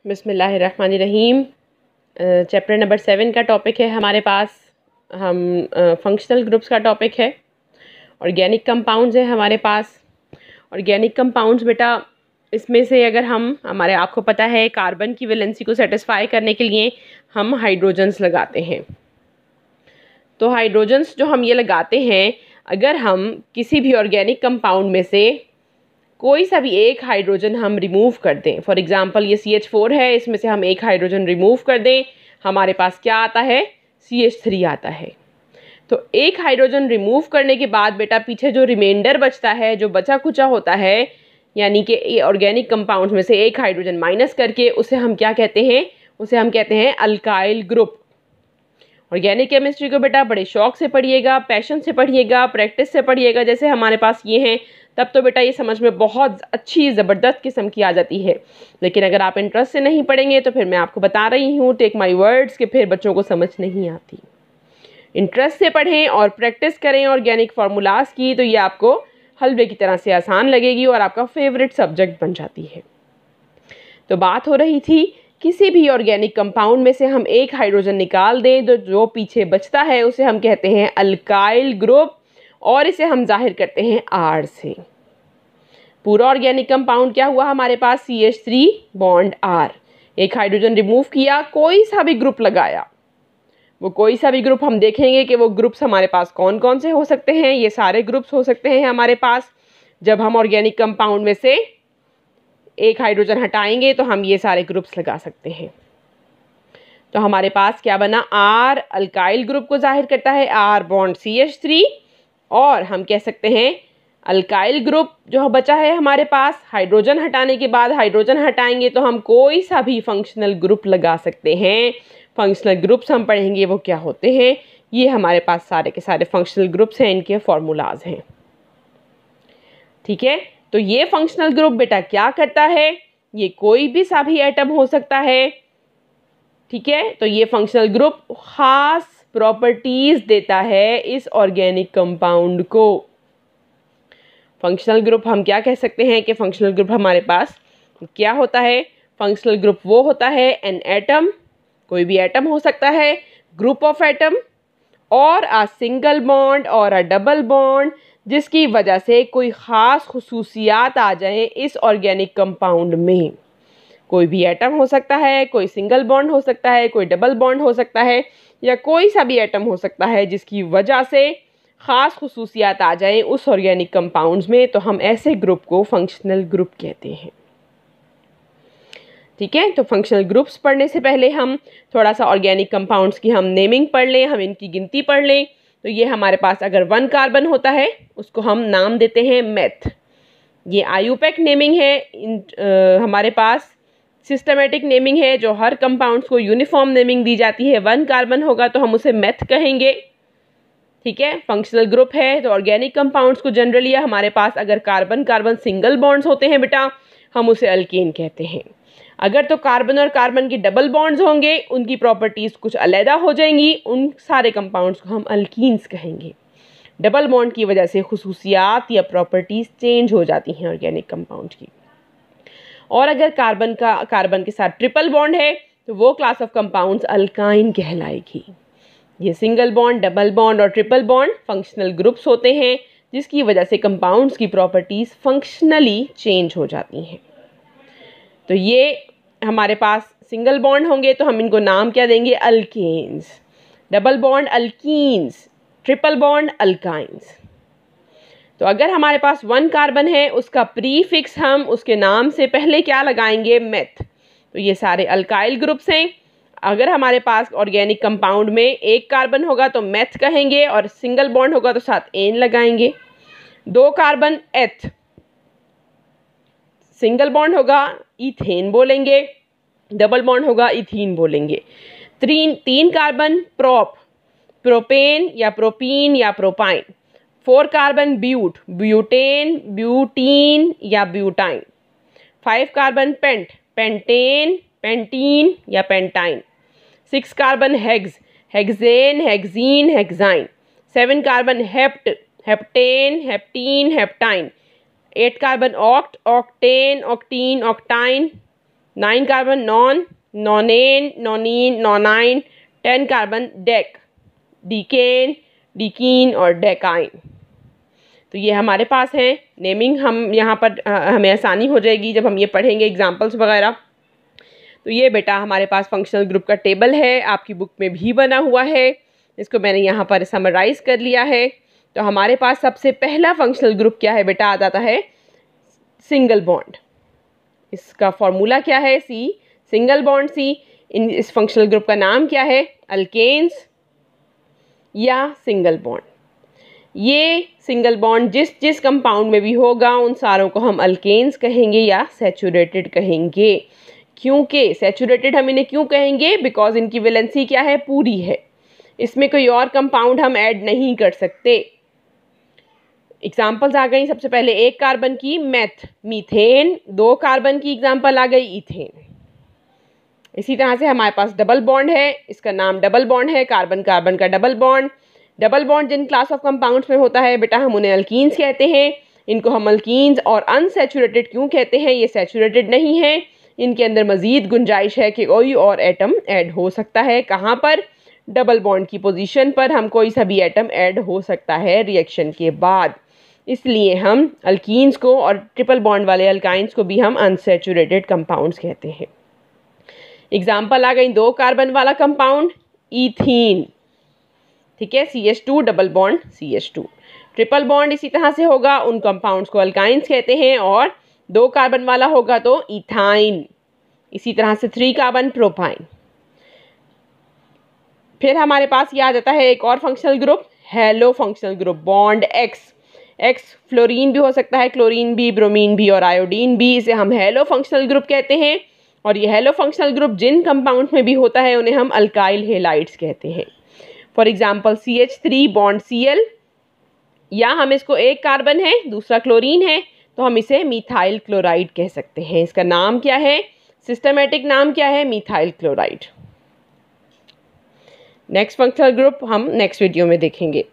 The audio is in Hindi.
बिस्मिल्लाहिर्रहमानिर्रहीम। चैप्टर नंबर 7 का टॉपिक है हमारे पास। हम फंक्शनल ग्रुप्स का टॉपिक है। ऑर्गेनिक कंपाउंड्स है हमारे पास। ऑर्गेनिक कंपाउंड्स बेटा, इसमें से अगर हमारे आपको पता है कार्बन की वैलेंसी को सेटिस्फाई करने के लिए हम हाइड्रोजन्स लगाते हैं। तो हाइड्रोजन्स जो हम ये लगाते हैं, अगर हम किसी भी ऑर्गेनिक कंपाउंड में से कोई सा भी एक हाइड्रोजन हम रिमूव कर दें, फॉर एग्जांपल ये CH4 है, इसमें से हम एक हाइड्रोजन रिमूव कर दें, हमारे पास क्या आता है? CH3 आता है। तो एक हाइड्रोजन रिमूव करने के बाद बेटा पीछे जो रिमाइंडर बचता है, जो बचा कुचा होता है, यानी कि ऑर्गेनिक कंपाउंड्स में से एक हाइड्रोजन माइनस करके, उसे हम क्या कहते हैं? उसे हम कहते हैं अल्काइल ग्रुप। ऑर्गेनिक केमिस्ट्री को बेटा बड़े शौक से पढ़िएगा, पैशन से पढ़िएगा, प्रैक्टिस से पढ़िएगा। जैसे हमारे पास ये हैं, तब तो बेटा ये समझ में बहुत अच्छी ज़बरदस्त किस्म की आ जाती है। लेकिन अगर आप इंटरेस्ट से नहीं पढ़ेंगे तो फिर मैं आपको बता रही हूँ, टेक माय वर्ड्स, कि फिर बच्चों को समझ नहीं आती। इंटरेस्ट से पढ़ें और प्रैक्टिस करें ऑर्गेनिक फार्मूलाज की, तो ये आपको हलवे की तरह से आसान लगेगी और आपका फेवरेट सब्जेक्ट बन जाती है। तो बात हो रही थी, किसी भी ऑर्गेनिक कंपाउंड में से हम एक हाइड्रोजन निकाल दें तो जो पीछे बचता है उसे हम कहते हैं अल्काइल ग्रुप, और इसे हम जाहिर करते हैं R से। पूरा ऑर्गेनिक कंपाउंड क्या हुआ हमारे पास? CH3 bond R। एक हाइड्रोजन रिमूव किया, कोई सा भी ग्रुप लगाया, वो कोई सा भी ग्रुप हम देखेंगे कि वो ग्रुप्स हमारे पास कौन कौन से हो सकते हैं। ये सारे ग्रुप्स हो सकते हैं हमारे पास। जब हम ऑर्गेनिक कंपाउंड में से एक हाइड्रोजन हटाएंगे तो हम ये सारे ग्रुप्स लगा सकते हैं। तो हमारे पास क्या बना? R अल्काइल ग्रुप को जाहिर करता है, R बॉन्ड CH3, और हम कह सकते हैं अल्काइल ग्रुप जो बचा है हमारे पास। हाइड्रोजन हटाने के बाद हाइड्रोजन हटाएंगे तो हम कोई सा भी फंक्शनल ग्रुप लगा सकते हैं। फंक्शनल ग्रुप्स हम पढ़ेंगे वो क्या होते हैं। ये हमारे पास सारे के सारे फंक्शनल ग्रुप्स हैं, इनके फॉर्मूलाज हैं। ठीक है, तो ये फंक्शनल ग्रुप बेटा क्या करता है? ये कोई भी सा भी एटम हो सकता है। ठीक है, तो ये फंक्शनल ग्रुप खास प्रॉपर्टीज देता है इस ऑर्गेनिक कंपाउंड को। फंक्शनल ग्रुप हम क्या कह सकते हैं कि फंक्शनल ग्रुप हमारे पास क्या होता है? फंक्शनल ग्रुप वो होता है एन एटम, कोई भी एटम हो सकता है, ग्रुप ऑफ एटम, और अ सिंगल बॉन्ड और अ डबल बॉन्ड, जिसकी वजह से कोई ख़ास खुसूसियात आ जाए इस ऑर्गेनिक कंपाउंड में। कोई भी एटम हो सकता है, कोई सिंगल बॉन्ड हो सकता है, कोई डबल बॉन्ड हो सकता है, या कोई सा भी एटम हो सकता है जिसकी वजह से ख़ास खुसूसियात आ जाए उस ऑर्गेनिक कंपाउंड्स में, तो हम ऐसे ग्रुप को फंक्शनल ग्रुप कहते हैं। ठीक है, तो फंक्शनल ग्रुप्स पढ़ने से पहले हम थोड़ा सा ऑर्गेनिक कंपाउंड्स की हम नेमिंग पढ़ लें, हम इनकी गिनती पढ़ लें। तो ये हमारे पास अगर 1 कार्बन होता है उसको हम नाम देते हैं मेथ। ये आयुपैक नेमिंग है। हमारे पास सिस्टमेटिक नेमिंग है, जो हर कंपाउंड्स को यूनिफॉर्म नेमिंग दी जाती है। 1 कार्बन होगा तो हम उसे मेथ कहेंगे। ठीक है, फंक्शनल ग्रुप है तो ऑर्गेनिक कंपाउंड्स को जनरली हमारे पास अगर कार्बन कार्बन सिंगल बॉन्ड्स होते हैं बेटा, हम उसे अल्केन कहते हैं। अगर तो कार्बन और कार्बन की डबल बॉन्ड्स होंगे, उनकी प्रॉपर्टीज़ कुछ अलहदा हो जाएंगी, उन सारे कंपाउंड्स को हम अल्कीन्स कहेंगे। डबल बॉन्ड की वजह से खुसूसियात या प्रॉपर्टीज़ चेंज हो जाती हैं ऑर्गेनिक कंपाउंड की। और अगर कार्बन के साथ ट्रिपल बॉन्ड है तो वो क्लास ऑफ कंपाउंड्स अल्काइन कहलाएगी। ये सिंगल बॉन्ड, डबल बॉन्ड और ट्रिपल बॉन्ड फंक्शनल ग्रुप्स होते हैं, जिसकी वजह से कंपाउंड्स की प्रॉपर्टीज़ फंक्शनली चेंज हो जाती हैं। तो ये हमारे पास सिंगल बॉन्ड होंगे तो हम इनको नाम क्या देंगे? Alkanes. Double bond alkenes, triple bond alkynes. तो अगर हमारे पास 1 कार्बन है, उसका प्रीफिक्स हम उसके नाम से पहले क्या लगाएंगे? मेथ। तो ये सारे अल्काइल ग्रुप्स हैं। अगर हमारे पास ऑर्गेनिक कंपाउंड में 1 कार्बन होगा तो मेथ कहेंगे, और सिंगल बॉन्ड होगा तो साथ एन लगाएंगे। 2 कार्बन एथ, सिंगल बॉन्ड होगा इथेन बोलेंगे, डबल बॉन्ड होगा इथीन बोलेंगे। 3 कार्बन प्रोप, प्रोपेन या प्रोपीन या propyne. 4 carbon but, butane, butene या butyne. 5 carbon pent, pentane, pentene या pentyne. 6 carbon hex, hexane, hexene, hexyne. 7 carbon hept, heptane, heptene, heptyne. 8 carbon oct, octane, octene, octyne. 9 carbon non, nonane, nonene, nonyne, 10 carbon dec, decane, decene और डेकाइन। तो ये हमारे पास है नेमिंग। हम यहाँ पर हमें आसानी हो जाएगी जब हम ये पढ़ेंगे एग्जाम्पल्स वगैरह। तो ये बेटा हमारे पास फंक्शनल ग्रुप का टेबल है, आपकी बुक में भी बना हुआ है, इसको मैंने यहाँ पर समराइज कर लिया है। तो हमारे पास सबसे पहला फंक्शनल ग्रुप क्या है बेटा, आ जाता है सिंगल बॉन्ड। इसका फॉर्मूला क्या है, सी, सिंगल बॉन्ड सी। इस फंक्शनल ग्रुप का नाम क्या है, अल्केन्स या सिंगल बॉन्ड। ये सिंगल बॉन्ड जिस जिस कंपाउंड में भी होगा उन सारों को हम अल्केन्स कहेंगे या सैचुरेटेड कहेंगे। क्योंकि सैचुरेटेड हम इन्हें क्यों कहेंगे, बिकॉज इनकी वैलेंसी क्या है, पूरी है, इसमें कोई और कंपाउंड हम ऐड नहीं कर सकते। एग्जाम्पल्स आ गई, सबसे पहले 1 कार्बन की मेथ, मीथेन। 2 कार्बन की एग्जाम्पल आ गई, इथेन। इसी तरह से हमारे पास डबल बॉन्ड है, इसका नाम डबल बॉन्ड है, कार्बन कार्बन का डबल बॉन्ड। डबल बॉन्ड जिन क्लास ऑफ कंपाउंड्स में होता है बेटा हम उन्हें अल्कीन्स कहते हैं। इनको हम अल्कीन्स और अनसैचुरेटेड क्यों कहते हैं, ये सैचुरेटेड नहीं है, इनके अंदर मज़ीद गुंजाइश है कि कोई और एटम ऐड हो सकता है। कहाँ पर, डबल बॉन्ड की पोजीशन पर हम कोई सा भी एटम ऐड हो सकता है रिएक्शन के बाद, इसलिए हम अल्कीन्स को और ट्रिपल बॉन्ड वाले अल्काइंस को भी हम अनसैचुरेटेड कंपाउंड्स कहते हैं। एग्जाम्पल आ गई 2 कार्बन वाला कंपाउंड, ईथीन, ठीक है, CH2 double bond CH2। Triple bond इसी तरह से होगा, उन कंपाउंड्स को अल्काइंस कहते हैं, और 2 कार्बन वाला होगा तो इथाइन। इसी तरह से 3 कार्बन प्रोपाइन। फिर हमारे पास ये आ जाता है एक और functional group, hello functional group, bond x. X fluorine भी हो सकता है, क्लोरीन भी, ब्रोमीन भी और आयोडीन भी, इसे हम हेलो फंक्शनल ग्रुप कहते हैं। और ये हेलो फंक्शनल ग्रुप जिन कंपाउंड्स में भी होता है उन्हें हम अल्काइल हेलाइड्स कहते हैं। For example CH3 bond Cl, या हम इसको 1 कार्बन है दूसरा क्लोरीन है तो हम इसे मिथाइल क्लोराइड कह सकते हैं। इसका नाम क्या है, सिस्टमेटिक नाम क्या है, methyl chloride. Next functional group हम नेक्स्ट वीडियो में देखेंगे।